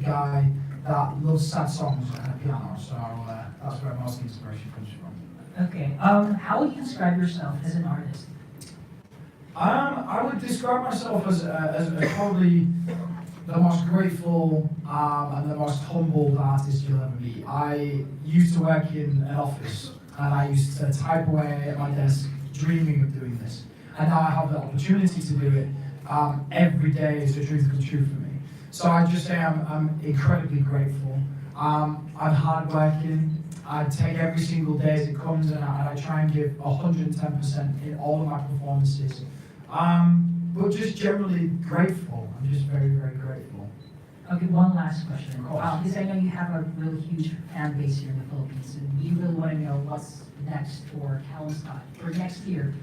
guy that loves sad songs and a piano, so that's where most of the inspiration comes from. Okay. How would you describe yourself as an artist? I would describe myself as probably the most grateful and the most humbled artist you'll ever meet. I used to work in an office and I used to type away at my desk dreaming of doing this. And now I have the opportunity to do it. Every day is a dream come true for me. So I just say I'm incredibly grateful. I'm hardworking. I take every single day as it comes and I try and give 110% in all of my performances. But just generally grateful. I'm just very, very grateful. Okay, one last question. Of course. Because I know you have a really huge fan base here in the Philippines, and we really want to know what's next for Callum Scott for next year.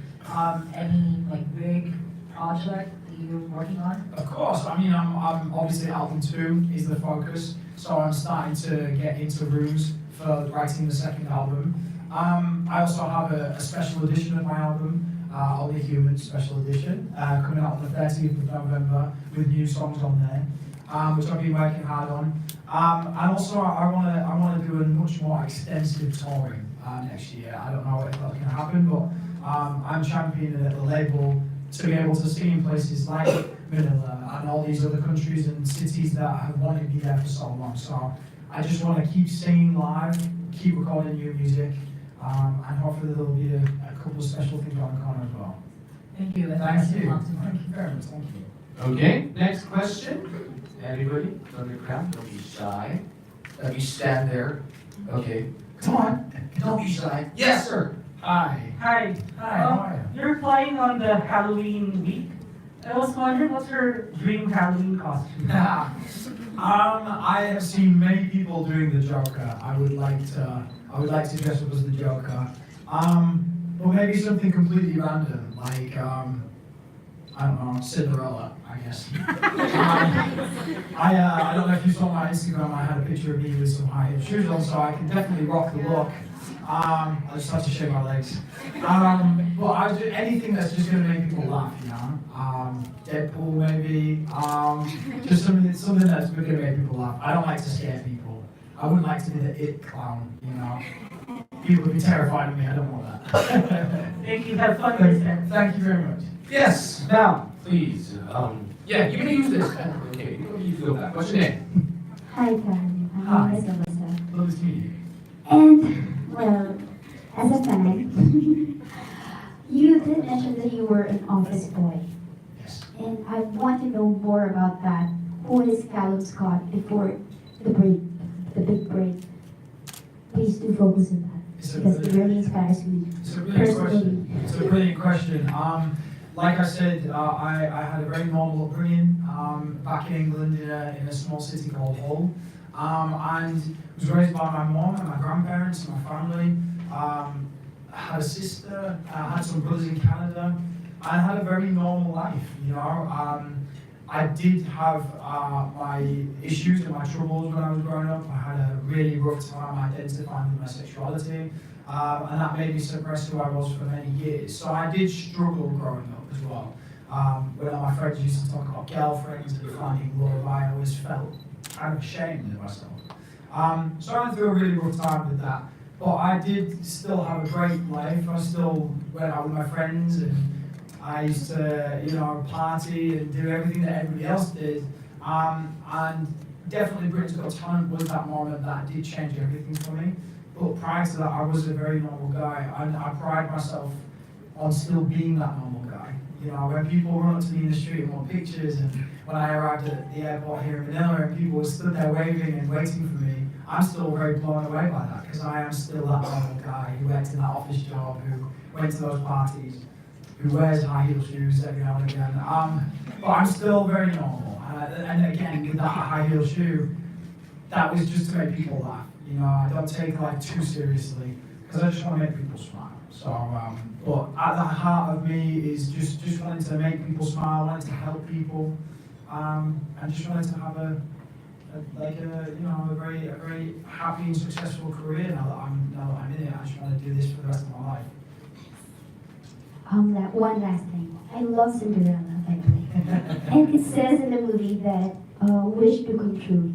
Any like big project that you're working on? Of course, I mean, I'm obviously album 2 is the focus, so I'm starting to get into rooms for writing the second album. I also have a special edition of my album, Only Human Special Edition, coming out on the 30th of November with new songs on there, which I've been working hard on. And also, I want to do a much more extensive touring next year. I don't know if that's going to happen, but I'm championing at the label to be able to sing in places like Manila and all these other countries and cities that have wanted me there for so long. So I just want to keep singing live, keep recording new music, and hopefully there'll be a couple of special things around the corner as well. Thank you. Thank you. Thank you very much. Thank you. Okay, next question. Anybody from the crowd? Don't be shy. Let me stand there. Okay, come on. Don't be shy. Yes, sir. Hi. Hi. Hi, how are you? You're flying on the Halloween week. I was wondering what's your dream Halloween costume? I have seen many people doing the Joker. I would like to dress up as the Joker. Or maybe something completely random, like I don't know, Cinderella, I guess. I don't know if you saw my Instagram. I had a picture of me with some high heel shoes on, so I can definitely rock the look. I just have to shave my legs. But anything that's just going to make people laugh, you know. Deadpool maybe. Just something that's going to make people laugh. I don't like to scare people. I wouldn't like to be the it clown, you know. People would be terrified of me. I don't want that. Thank you. Have fun with it. Thank you very much. Yes, now, please. Yeah, you may use this. Okay, you feel that. What's your name? Hi, Calum. Hi. I'm Elisa. Love to meet you. And, well, as a fan, you did mention that you were an office boy. Yes. And I want to know more about that. Who is Callum Scott before the break, the big break? Please do focus on that. Because it really inspires me. It's a brilliant question. It's a brilliant question. Like I said, I had a very normal upbringing back in England in a small city called Hull, and was raised by my mom and my grandparents and my family. I had a sister, I had some brothers in Canada. I had a very normal life, you know. I did have my issues and my troubles when I was growing up. I had a really rough time identifying with my sexuality, and that made me suppress who I was for many years. So I did struggle growing up as well. When my friends used to talk about girlfriends and finding love, I always felt kind of ashamed of myself. So I went through a really rough time with that. But I did still have a great life. I still went out with my friends and I used to, you know, party and do everything that everybody else did. And definitely Britain's Got Talent was that moment that did change everything for me. But prior to that, I was a very normal guy. And I pride myself on still being that normal guy. You know, when people run up to me in the street and want pictures, and when I arrived at the airport here in Manila and people were stood there waving and waiting for me, I'm still very blown away by that, because I am still that normal guy who went to that office job, who went to those parties, who wears high heel shoes every now and again. But I'm still very normal. And again, with that high heel shoe, that was just to make people laugh. You know, I don't take life too seriously, because I just want to make people smile. So, but at the heart of me is just wanting to make people smile, wanting to help people, and just wanting to have a very happy and successful career now that I'm in it. I just want to do this for the rest of my life. One last thing. I love Cinderella, by the way. And it says in the movie that wish to come true.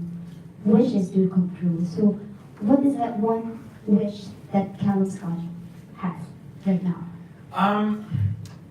wishes do come true. So what is that one wish that Callum Scott has right now?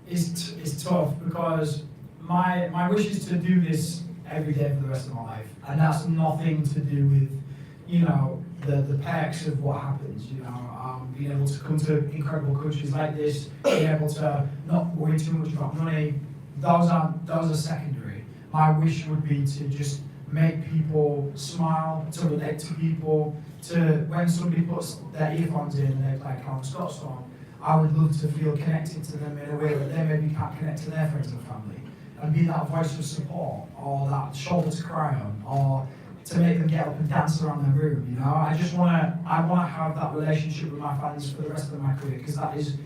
It's tough because my wish is to do this every day for the rest of my life, and that's nothing to do with, you know, the perks of what happens, you know, being able to come to incredible countries like this, being able to not worry too much about money, those are secondary. My wish would be to just make people smile, to relate to people, to when somebody puts their earphones in and they play a Calum Scott song, I would love to feel connected to them in a way that they maybe can't connect to their friends and family, and be that voice of support, or that shoulder to cry on, or to make them get up and dance around their room, you know. I wanna have that relationship with my fans for the rest of my career, because that is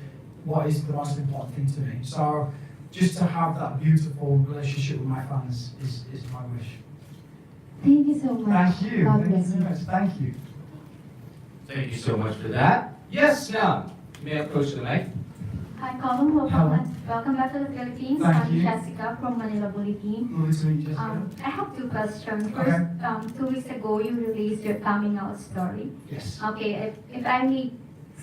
what is the most important thing to me. So just to have that beautiful relationship with my fans is my wish. Thank you so much. Thank you. God Thank you bless so you. much. Thank you. Thank you so much for that. Yes, now, may I approach the mic? Hi, Calum. Welcome back to the Philippines. Thank I'm you. Jessica from Manila Bulletin. Lovely to meet you, Jessica. I have two questions. Okay. First, 2 weeks ago, you released your coming out story. Yes. Okay, if I may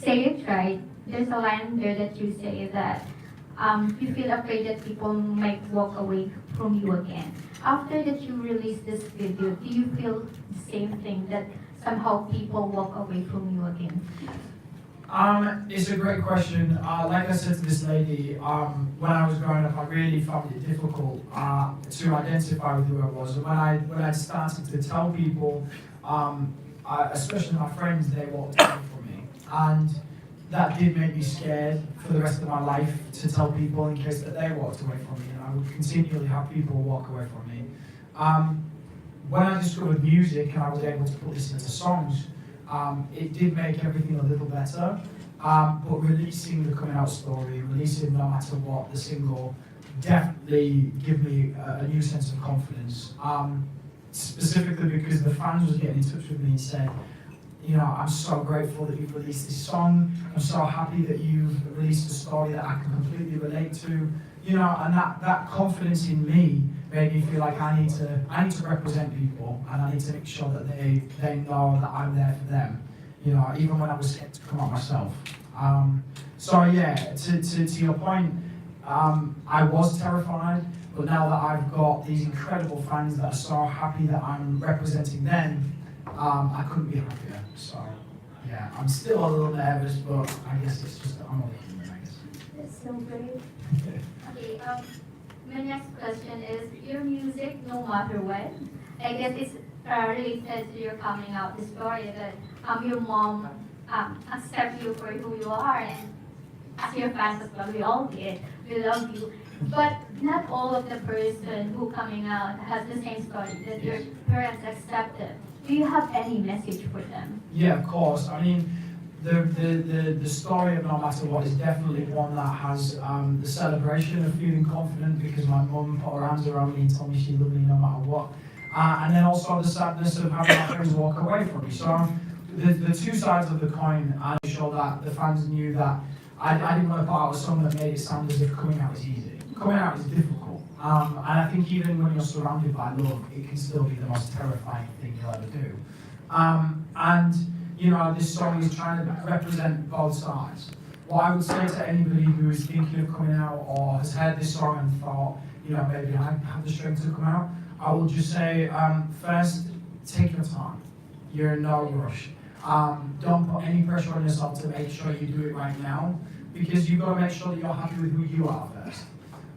say it right, there's a line there that you say that you feel afraid that people might walk away from you again. After that you release this video, do you feel the same thing, that somehow people walk away from you again? It's a great question. Like I said to this lady, when I was growing up, I really found it difficult to identify with who I was. And when I started to tell people, especially my friends, they walked away from me. And that did make me scared for the rest of my life to tell people in case that they walked away from me. And I would continually have people walk away from me. When I discovered music and I was able to put this into songs, it did make everything a little better, but releasing the coming out story, releasing No Matter What, the single, definitely gave me a new sense of confidence. Specifically because the fans was getting in touch with me and said, you know, I'm so grateful that you've released this song. I'm so happy that you've released a story that I can completely relate to. You know, and that confidence in me made me feel like I need to represent people, and I need to make sure that they know that I'm there for them. You know, even when I was scared to come out myself. So yeah, to your point, I was terrified, but now that I've got these incredible fans that are so happy that I'm representing them, I couldn't be happier. So yeah, I'm still a little nervous, but I guess it's just I'm only human, I guess. That's so great. Okay, my next question is, your music, no matter what, I guess it's related to your coming out, the story that your mom accept you for who you are, and as your fans as well, we all did, we love you. But not all of the person who coming out has the same story that your parents accepted. Do you have any message for them? Yeah, of course. I mean, the story of No Matter What is definitely one that has the celebration of feeling confident because my mum put her arms around me and told me she loved me no matter what. And then also the sadness of having my friends walk away from me. So the two sides of the coin, I made sure that the fans knew that I didn't want to put out a song that made it sound as if coming out is easy. Coming out is difficult. And I think even when you're surrounded by love, it can still be the most terrifying thing you'll ever do. And you know, this song is trying to represent both sides. What I would say to anybody who is thinking of coming out or has heard this song and thought, you know, maybe I have the strength to come out, I will just say, first, take your time. You're in no rush. Don't put any pressure on yourself to make sure you do it right now, because you've got to make sure that you're happy with who you are first.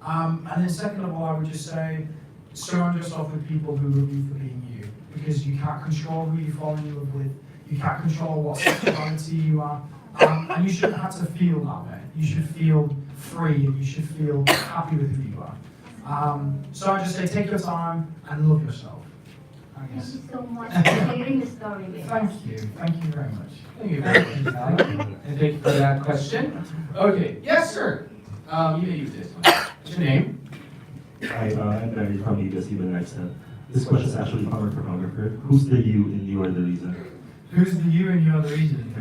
And then second of all, I would just say, surround yourself with people who love you for being you, because you can't control who you fall in love with. You can't control what sexuality you are, and you shouldn't have to feel that way. You should feel free, and you should feel happy with who you are. So I just say, take your time and love yourself, I Thank guess. you so much for sharing the story with us. Thank you very much. Thank you very much, Calum. And thank you for that question. Okay, yes, sir. You may use this one. What's your name? Hi, I'm Barry from ABS Human Rights Center. This question is actually from our photographer. Who's the you in You Are the Reason? Who's the you and you're the reason?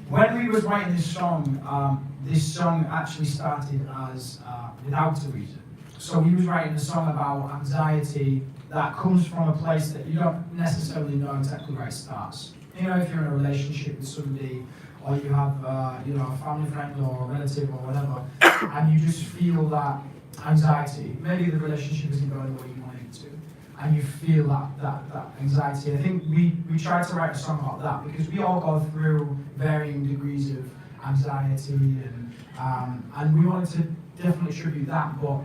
When we was writing this song actually started as without a reason. So we was writing a song about anxiety that comes from a place that you don't necessarily know exactly where it starts. You know, if you're in a relationship with somebody, or you have, you know, a family friend or a relative or whatever, and you just feel that anxiety. Maybe the relationship isn't going the way you want it to, and you feel that anxiety. I think we tried to write a song about that because we all go through varying degrees of anxiety, and we wanted to definitely tribute that. But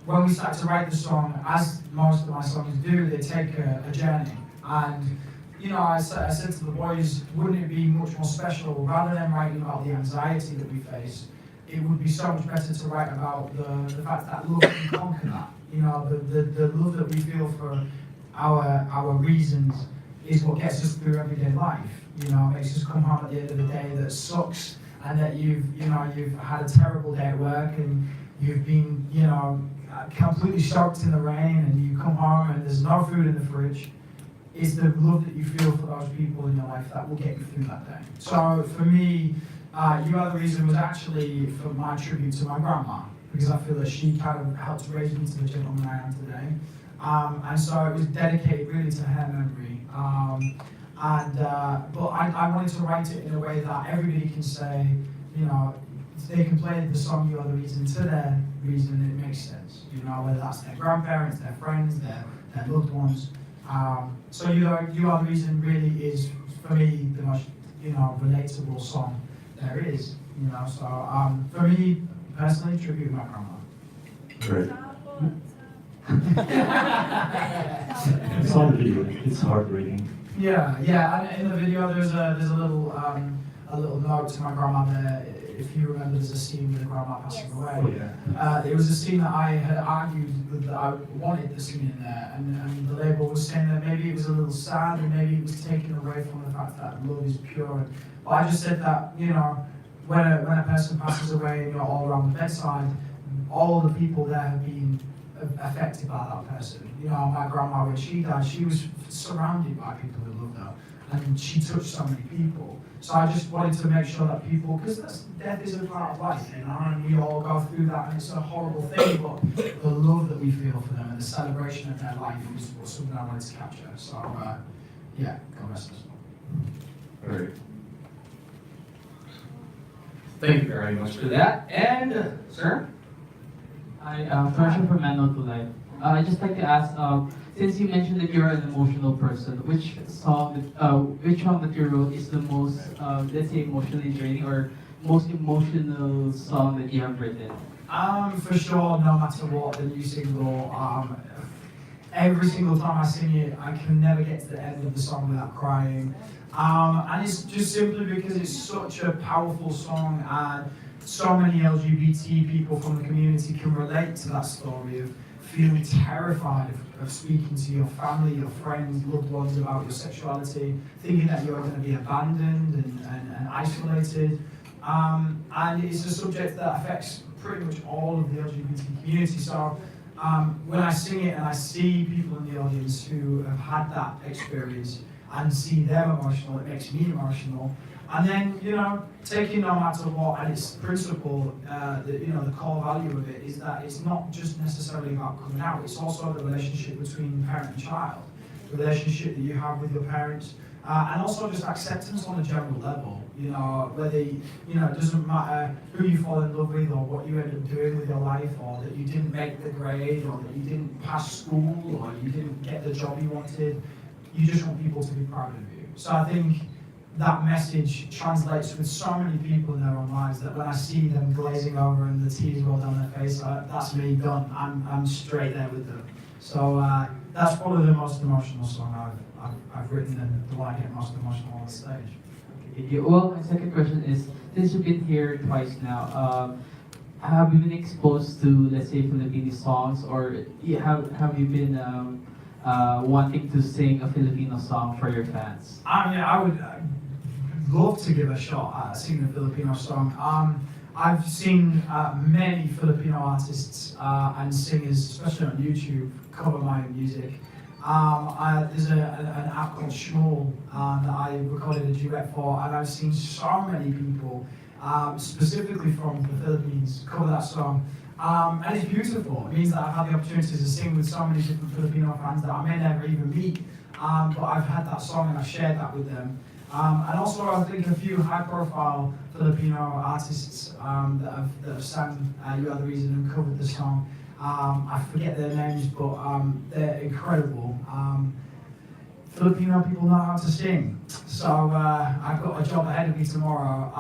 when we started to write the song, as most of my songs do, they take a journey. And you know, I said to the boys, wouldn't it be much more special, rather than writing about the anxiety that we face, it would be so much better to write about the fact that love can conquer that. You know, the love that we feel for our reasons is what gets us through everyday life. You know, it makes us come home at the end of the day that sucks, and that you've had a terrible day at work, and you've been, you know, completely soaked in the rain, and you come home and there's no food in the fridge. It's the love that you feel for those people in your life that will get you through that day. So for me, You Are the Reason was actually for my tribute to my grandma, because I feel that she kind of helped raise me to the gentleman I am today. And so it was dedicated really to her memory. But I wanted to write it in a way that everybody can say, you know, they can play the song You Are the Reason to their reason, it makes sense. You know, whether that's their grandparents, their friends, their loved ones. So You Are the Reason really is, for me, the most, you know, relatable song there is. You know, so for me, personally, tribute to my grandma. Right. I saw the video. It's heartbreaking. Yeah, and in the video there's a little note to my grandma there. If you remember, there's a scene with grandma passing Yes. away. Oh yeah. It was a scene that I had argued that I wanted the scene in there, and the label was saying that maybe it was a little sad, and maybe it was taken away from the fact that love is pure. But I just said that, you know, when a person passes away and you're all around the bedside, all the people there have been affected by that person. You know, my grandma, when she died, she was surrounded by people who loved her, and she touched so many people. So I just wanted to make sure that people, because death is a part of life, you know, and we all go through that, and it's a horrible thing, but the love that we feel for them and the celebration of their life was something I wanted to capture. So, yeah, God rest us all. All right. Thank you very much for that. And, sir? Hi, question from Manuel to Life. I'd just like to ask, since you mentioned that you're an emotional person, which song that you wrote is the most, let's say, emotionally draining or most emotional song that you have written? For sure, No Matter What, the new single, every single time I sing it, I can never get to the end of the song without crying. And it's just simply because it's such a powerful song, and so many LGBT people from the community can relate to that story of feeling terrified of speaking to your family, your friends, loved ones about your sexuality, thinking that you're going to be abandoned and isolated. And it's a subject that affects pretty much all of the LGBT community. So when I sing it and I see people in the audience who have had that experience and see them emotional, it makes me emotional. And then, you know, taking No Matter What and its principle, the core value of it is that it's not just necessarily about coming out, it's also the relationship between parent and child, the relationship that you have with your parents, and also just acceptance on a general level. You know, whether, you know, it doesn't matter who you fall in love with or what you end up doing with your life, or that you didn't make the grade, or that you didn't pass school, or you didn't get the job you wanted. You just want people to be proud of you. So I think that message translates with so many people in their own lives that when I see them glazing over and the tears roll down their face, that's me done. I'm straight there with them. So that's probably the most emotional song I've written, and the one I get most emotional on stage. Thank you. Well, my second question is, since you've been here twice now, have you been exposed to, let's say, Filipino songs, or have you been wanting to sing a Filipino song for your fans? I would love to give a shot at singing a Filipino song. I've seen many Filipino artists and singers, especially on YouTube, cover my music. There's an app called Shmuel that I recorded a duet for, and I've seen so many people, specifically from the Philippines, cover that song. And it's beautiful. It means that I've had the opportunity to sing with so many different Filipino fans that I may never even meet. But I've had that song and I've shared that with them. And also I think a few high-profile Filipino artists that have sang You Are the Reason and covered the song. I forget their names, but they're incredible. Filipino people know how to sing, so I've got a job ahead of me tomorrow.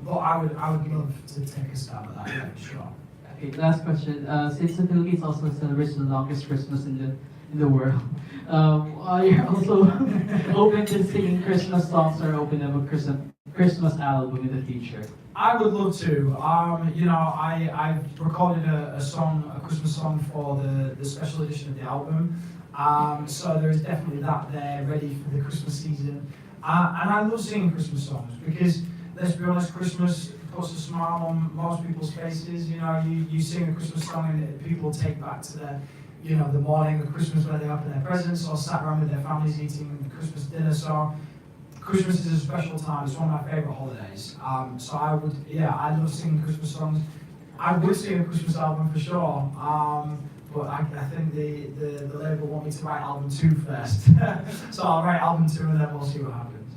But I would love to take a stab at that, yeah, for sure. Okay, last question. Since the Philippines also celebrates the longest Christmas in the world, are you also open to singing Christmas songs or open up a Christmas album in the future? I would love to. I've recorded a Christmas song for the special edition of the album. So there is definitely that there ready for the Christmas season. And I love singing Christmas songs because, let's be honest, Christmas puts a smile on most people's faces. You sing a Christmas song and people take back to the morning of Christmas where they open their presents or sat around with their families eating Christmas dinner. So Christmas is a special time. It's one of my favourite holidays. So I love singing Christmas songs. I would sing a Christmas album for sure. But I think the label want me to write album 2 first. So I'll write album 2 and then we'll see what happens.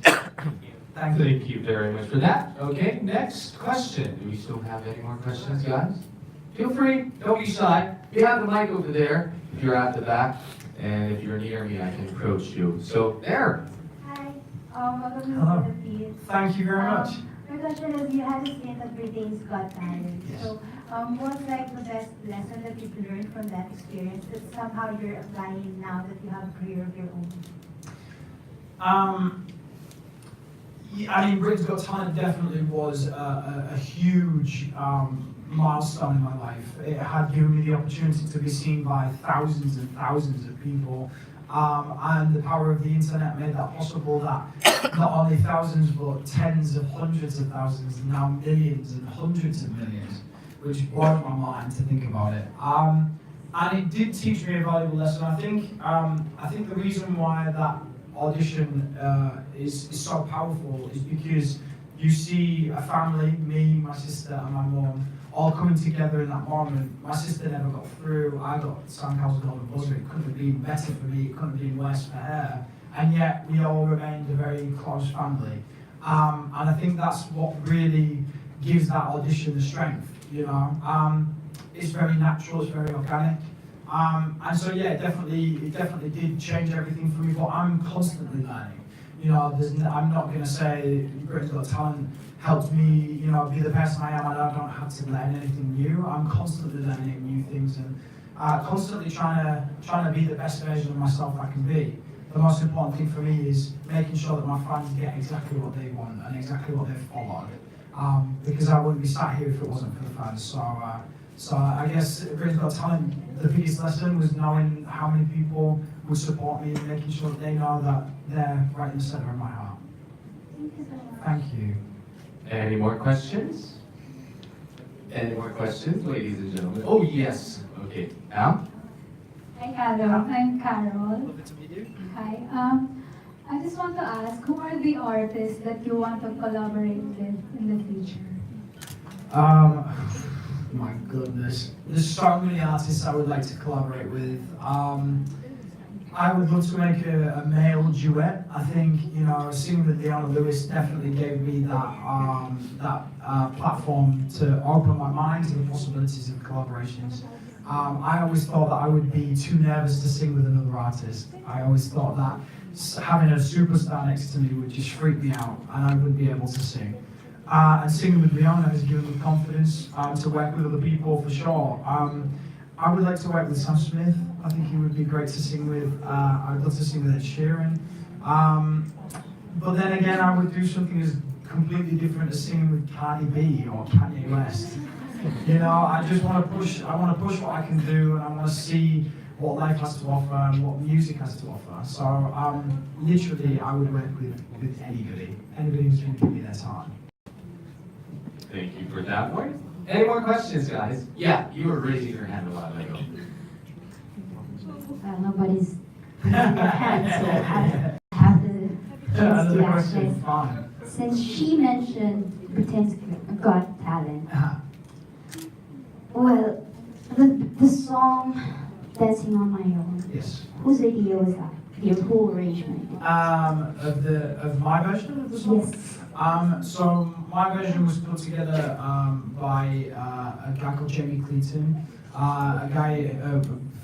Thank you. Thank you very much for that. Okay, next question. Do we still have any more questions, guys? Feel free, don't be shy. You have the mic over there if you're at the back. And if you're near me, I can approach you. So, there. Hi, welcome to Hello. the Philippines. Thank you very much. My question is, you had a stint of Britain's Got Talent. Yes. So, what's like the best lesson that you've learned from that experience that somehow you're applying now that you have a career of your own? Britain's Got Talent definitely was a huge milestone in my life. It had given me the opportunity to be seen by thousands and thousands of people. And the power of the internet made that possible, that not only thousands but tens of hundreds of thousands, and now millions and hundreds of millions, which blows my mind to think about it. And it did teach me a valuable lesson. I think the reason why that audition is so powerful is because you see a family, me, my sister and my mum, all coming together in that moment. My sister never got through, I got Sandcastle's Golden Buzzer. It couldn't have been better for me, it couldn't have been worse for her. And yet we all remained a very close family. And I think that's what really gives that audition the strength, It's very natural, it's very organic. And so yeah, it definitely did change everything for me, but I'm constantly learning. I'm not going to say Britain's Got Talent helped me, be the person I am. I don't have to learn anything new. I'm constantly learning new things and constantly trying to be the best version of myself I can be. The most important thing for me is making sure that my fans get exactly what they want and exactly what they've followed. Because I wouldn't be sat here if it wasn't for the fans. So I guess Britain's Got Talent, the biggest lesson was knowing how many people would support me and making sure that they know that they're right in the center of my heart. Thank you so much. Thank you. Any more questions? Any more questions, ladies and gentlemen? Oh, yes. Okay. Al? Hi, Callum. I'm Carol. Lovely to meet you. Hi. I just want to ask, who are the artists that you want to collaborate with in the future? My goodness. There's so many artists I would like to collaborate with. I would love to make a male duet. I think, singing with Leona Lewis definitely gave me that platform to open my mind to the possibilities of collaborations. I always thought that I would be too nervous to sing with another artist. I always thought that having a superstar next to me would just freak me out and I wouldn't be able to sing. And singing with Leona has given me confidence to work with other people for sure. I would like to work with Sam Smith. I think he would be great to sing with. I'd love to sing with Ed Sheeran. But then again, I would do something as completely different as singing with Cardi B or Kanye West. I just want to push. I want to push what I can do, and I want to see what life has to offer and what music has to offer. So literally, I would work with anybody who's going to give me their time. Thank you for that one. Any more questions, guys? Yeah, you were raising your hand a while ago. Nobody's raising their hand, so I have the chance Another to ask question, this. fine. Since she mentioned Britain's Got Talent, well, The song Dancing on My Own, Yes. whose idea was that? Your whole arrangement? Of my version of the song? Yes. So my version was put together by a guy called Jamie Cleaton, a guy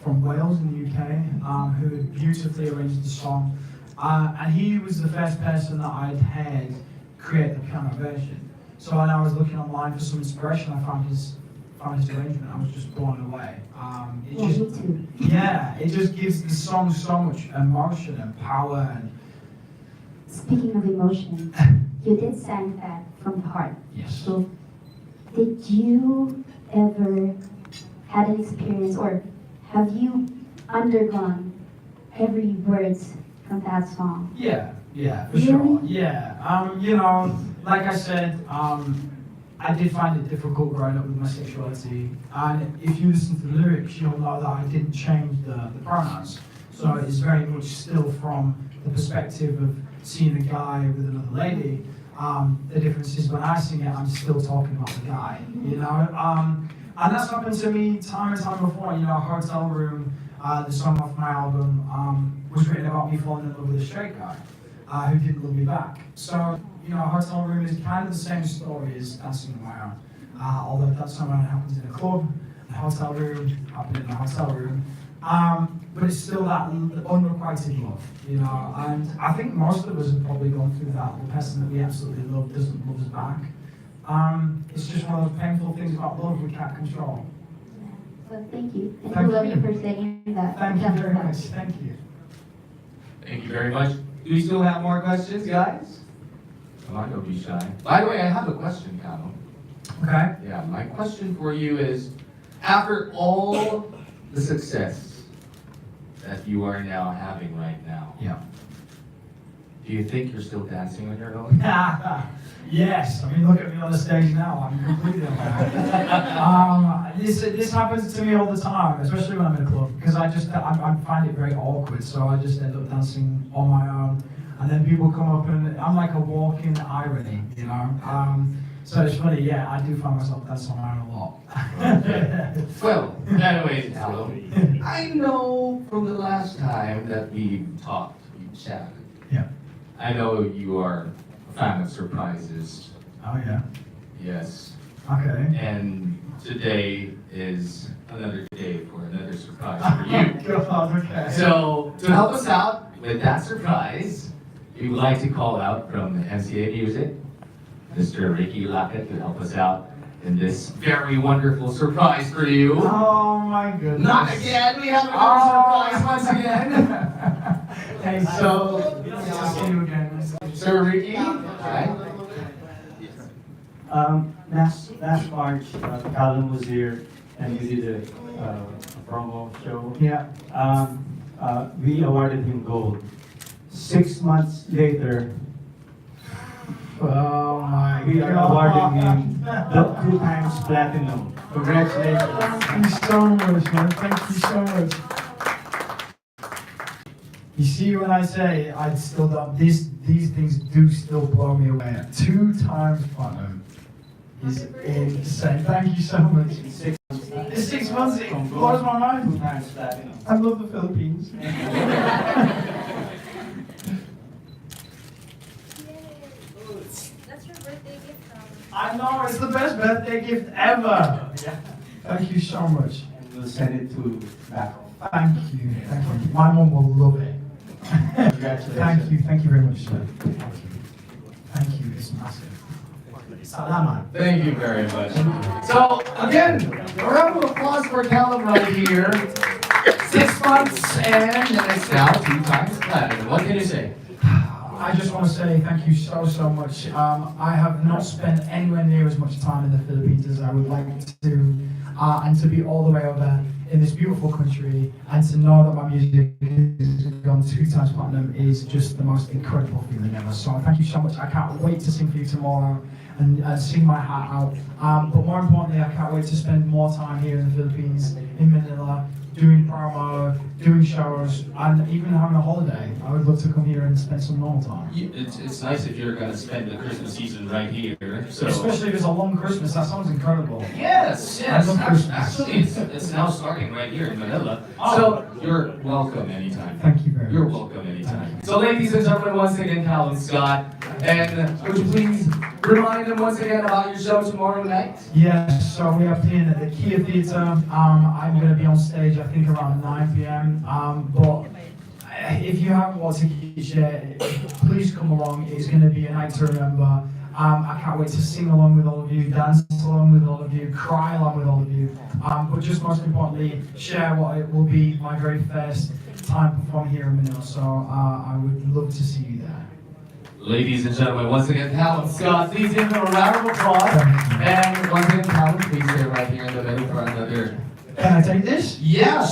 from Wales in the UK, who had beautifully arranged the song. And he was the first person that I'd had create the piano version. So when I was looking online for some inspiration, I found his arrangement. I was just blown away. Yeah, me too. Yeah, it just gives the song so much emotion and power. And Speaking of emotion, you did sing that from the heart. yes. So, did you ever had an experience, or have you undergone every words from that song? Yeah, for Really? sure. Yeah. You know, like I said, I did find it difficult growing up with my sexuality. And if you listen to the lyrics, you'll know that I didn't change the pronouns. So it's very much still from the perspective of seeing a guy with another lady. The difference is when I sing it, I'm still talking about the guy, you know? And that's happened to me time and time before. You know, Hotel Room, the song off my album, was written about me falling in love with a straight guy who didn't love me back. So, you know, Hotel Room is kind of the same story as Dancing on My Own. Although that song happens in a club, a hotel room, happened in a hotel room. But it's still that unrequited love, you know, and I think most of us have probably gone through that. The person that we absolutely love doesn't love us back. It's just one of those painful things about love we can't control. So thank you. Thank I love you. you for saying that. Thank you very much. Thank you. Thank you very much. Do we still have more questions, guys? Come on, don't be shy. By the way, I have a question, Callum. Okay. Yeah, my question for you is, after all the success that you are now having right now, Yeah. do you think you're still dancing on your own? Yes. I mean, look at me on the stage now. I'm completely This happens to me all the time, especially when I'm in a club, because I find it very awkward. So I just end up dancing on my own, and then people come up and I'm like a walking irony, you know. So it's funny. Yeah, I do find myself dancing on my own a lot. Okay. Well, anyways, Callum, I know from the last time that we talked, we chatted. Yeah. I know you are a fan of surprises. Oh yeah. Yes. Okay. And today is another day for another surprise for you. God, okay. So, to help us out with that surprise, we would like to call out from MCA Music, Mr. Ricky Lockett, to help us out in this very wonderful surprise for you. Oh my goodness. Not again, we have another surprise once again. Hey, so nice to see you again. Sir Ricky, hi. Last March, Calum was here and we did a promo show. Yeah. We awarded him gold. 6 months later, Oh my we are God. awarding him the 2 times platinum. Congratulations. Thank you so much, man. Thank you so much. You see, when I say I still don't, these things do still blow me away. 2 times platinum is insane. Thank you so much. 6 months. It's 6 months. It blows my 2 mind. times platinum. I love the Philippines. That's your birthday gift from. I know, it's the best birthday gift ever. Thank you so much. And we'll send it to back home. Thank you. Thank you. My mom will love it. Congratulations. Thank you very much, sir. Thank you. It's massive. Salamat. Thank you very much. So, again, a round of applause for Callum right here. 6 months and it's now 2 times platinum. What can you say? I just want to say thank you so much. I have not spent anywhere near as much time in the Philippines as I would like to, and to be all the way over in this beautiful country, and to know that my music has gone 2 times platinum is just the most incredible feeling ever. So thank you so much. I can't wait to sing for you tomorrow and sing my heart out. But more importantly, I can't wait to spend more time here in the Philippines, in Manila, doing promo, doing shows, and even having a holiday. I would love to come here and spend some normal time. It's nice if you're gonna spend the Christmas season right here. So Especially if it's a long Christmas, that sounds incredible. yes, I love Christmas. Actually, it's now starting right here in Manila. So you're welcome anytime. Thank you very You're much. welcome anytime. So ladies and gentlemen, once again, Calum, Scott, and would you please remind them once again about your show tomorrow night? Yes, so we are playing at the Kia Theatre. I'm going to be on stage, I think, around 9 p.m. But if you haven't watched tickets yet, please come along. It's going to be a night to remember. I can't wait to sing along with all of you, dance along with all of you, cry along with all of you. But just most importantly, share what it will be my very first time performing here in Manila. So I would love to see you there. Ladies and gentlemen, once again, Calum, Scott, please give them a round of applause. And once again, Calum, please stay right here in the middle for another. Can I take this? Yes.